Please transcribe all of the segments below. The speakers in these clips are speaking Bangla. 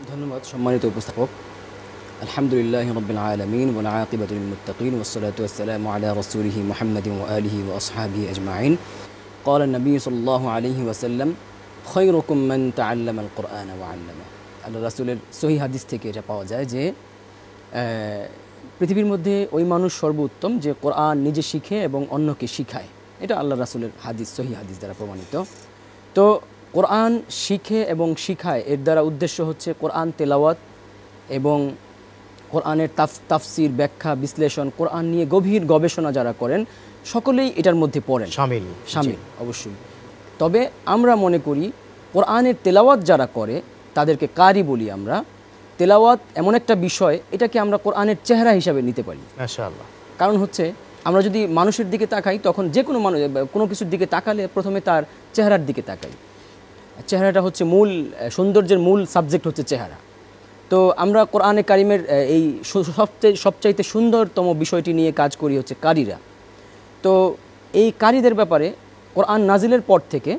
ধন্যবাদ সম্মানিত উপস্থাপক। আলহামদুলিল্লাহি রাব্বিল আলামিন ওয়াল আকিবাতু লিল মুত্তাকিন ওয়াসসালাতু ওয়াসসালামু আলা রাসূলিহি মুহাম্মাদিন ওয়া আলিহি ওয়া আসহাবিহি আজমাইন। ক্বালা নবী সাল্লাল্লাহু আলাইহি ওয়াসাল্লাম খায়রুকুম মান তাআল্লামাল কুরআনা ওয়া আল্লামা। আল্লাহ রাসূলের সহিহ হাদিস থেকে এটা পাওয়া যায় যে পৃথিবীর মধ্যে ওই মানুষ সর্বোত্তম যে কোরআন নিজে শিখে এবং অন্যকে শিখায়। এটা আল্লাহ রাসূলের হাদিস, সহিহ হাদিস দ্বারা প্রমাণিত। তো কোরআন শিখে এবং শিখায় এর দ্বারা উদ্দেশ্য হচ্ছে কোরআন তেলাওয়াত এবং কোরআনের তাফসির, ব্যাখ্যা, বিশ্লেষণ, কোরআন নিয়ে গভীর গবেষণা যারা করেন সকলেই এটার মধ্যে পড়েন, শামিল অবশ্যই। তবে আমরা মনে করি কোরআনের তেলাওয়াত যারা করে তাদেরকে কারি বলি আমরা। তেলাওয়াত এমন একটা বিষয়, এটাকে আমরা কোরআনের চেহারা হিসাবে নিতে পারি মাশাআল্লাহ। কারণ হচ্ছে আমরা যদি মানুষের দিকে তাকাই তখন যে কোনো মানুষ কোনো কিছুর দিকে তাকালে প্রথমে তার চেহারার দিকে তাকাই। চেহারাটা হচ্ছে মূল সৌন্দর্যের মূল সাবজেক্ট হচ্ছে চেহারা। তো আমরা কোরআনে কারিমের এই সবচাইতে সুন্দরতম বিষয়টি নিয়ে কাজ করি হচ্ছে কারিরা। তো এই কারিদের ব্যাপারে কোরআন নাজিলের পর থেকে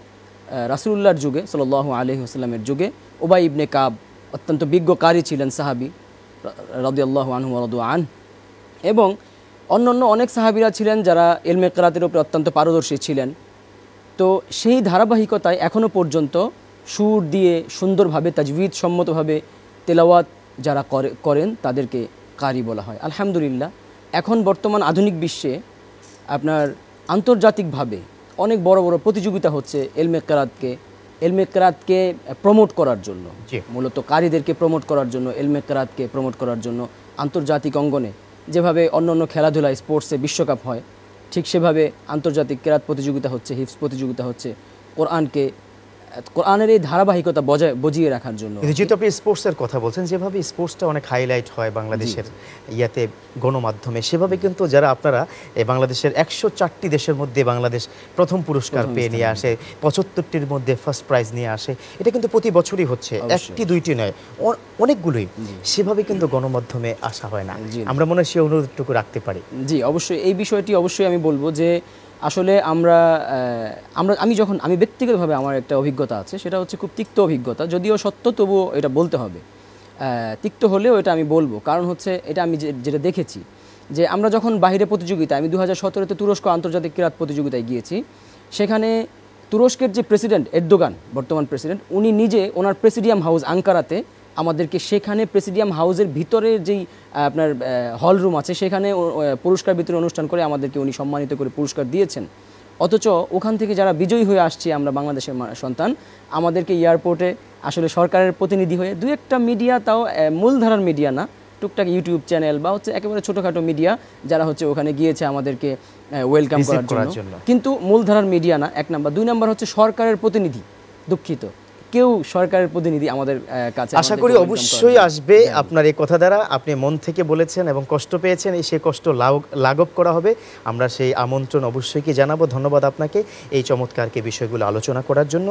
রাসূলুল্লাহর যুগে সাল্লাল্লাহু আলাইহি ওয়াসাল্লামের যুগে উবাই ইবনে কাব অত্যন্ত বিজ্ঞ কারি ছিলেন, সাহাবী রাদিয়াল্লাহু আনহু ওয়া রাদু আন, এবং অন্যান্য অনেক সাহাবীরা ছিলেন যারা ইলমে কিরাতের উপর অত্যন্ত পারদর্শী ছিলেন। তো সেই ধারাবাহিকতায় এখনও পর্যন্ত সুর দিয়ে সুন্দরভাবে তাজবিদ সম্মতভাবে তেলাওয়াত যারা করেন তাদেরকে কারি বলা হয়। আলহামদুলিল্লাহ এখন বর্তমান আধুনিক বিশ্বে আপনার আন্তর্জাতিকভাবে অনেক বড় বড় প্রতিযোগিতা হচ্ছে ইলমে কিরাতকে প্রমোট করার জন্য, মূলত কারিদেরকে প্রমোট করার জন্য, ইলমে কিরাতকে প্রমোট করার জন্য আন্তর্জাতিক অঙ্গনে যেভাবে অন্যান্য খেলাধুলায় স্পোর্টসে বিশ্বকাপ হয় ঠিক সেভাবে আন্তর্জাতিক কিরাত প্রতিযোগিতা হচ্ছে, হিফজ প্রতিযোগিতা হচ্ছে কোরআনের এই ধারাবাহিকতা বজিয়ে রাখার জন্য। যেহেতু আপনি স্পোর্টসের কথা বলছেন, যেভাবে স্পোর্টসটা অনেক হাইলাইট হয় বাংলাদেশের ইয়াতে গণমাধ্যমে, সেভাবে কিন্তু যারা আপনারা এই বাংলাদেশের 104টি দেশের মধ্যে বাংলাদেশ প্রথম পুরস্কার পেয়ে নিয়ে আসে, 75টির মধ্যে ফার্স্ট প্রাইজ নিয়ে আসে, এটা কিন্তু প্রতি বছরই হচ্ছে, একটি দুইটি নয়, অনেকগুলোই। সেভাবে কিন্তু গণমাধ্যমে আসা হয় না। আমরা মনে হয় সেই অনুরোধটুকু রাখতে পারি। জি অবশ্যই, এই বিষয়টি অবশ্যই আমি বলবো যে আসলে আমি ব্যক্তিগতভাবে আমার একটা অভিজ্ঞতা আছে, সেটা হচ্ছে খুব তিক্ত অভিজ্ঞতা, যদিও সত্য তবুও এটা বলতে হবে। তিক্ত হলেও এটা আমি বলবো, কারণ হচ্ছে এটা আমি যেটা দেখেছি যে আমরা যখন বাইরে প্রতিযোগিতা, আমি 2017-তে তুরস্ক আন্তর্জাতিক কিরাত প্রতিযোগিতায় গিয়েছি, সেখানে তুরস্কের যে প্রেসিডেন্ট এরদোগান, বর্তমান প্রেসিডেন্ট, উনি নিজে ওনার প্রেসিডিয়াম হাউস আঙ্কারাতে আমাদেরকে সেখানে প্রেসিডিয়াম হাউসের ভিতরের যেই আপনার হল রুম আছে সেখানে পুরস্কার বিতরণ অনুষ্ঠান করে আমাদেরকে উনি সম্মানিত করে পুরস্কার দিয়েছেন। অথচ ওখান থেকে যারা বিজয়ী হয়ে আসছে আমরা বাংলাদেশের সন্তান, আমাদেরকে এয়ারপোর্টে আসলে সরকারের প্রতিনিধি হয়ে দু একটা মিডিয়া, তাও মূলধারার মিডিয়া না, টুকটাক ইউটিউব চ্যানেল বা হচ্ছে একেবারে ছোটোখাটো মিডিয়া যারা হচ্ছে ওখানে গিয়েছে আমাদেরকে ওয়েলকাম করার জন্য, কিন্তু মূলধারার মিডিয়া না, এক নাম্বার। দুই নাম্বার হচ্ছে সরকারের প্রতিনিধি, দুঃখিত কেউ সরকারের প্রতিনিধি আমাদের কাছে। আশা করি অবশ্যই আসবে আপনার এই কথা দ্বারা, আপনি মন থেকে বলেছেন এবং কষ্ট পেয়েছেন, সেই কষ্ট লাঘব করা হবে। আমরা সেই আমন্ত্রণ অবশ্যই কি জানাবো। ধন্যবাদ আপনাকে এই চমৎকারকে বিষয়গুলো আলোচনা করার জন্য।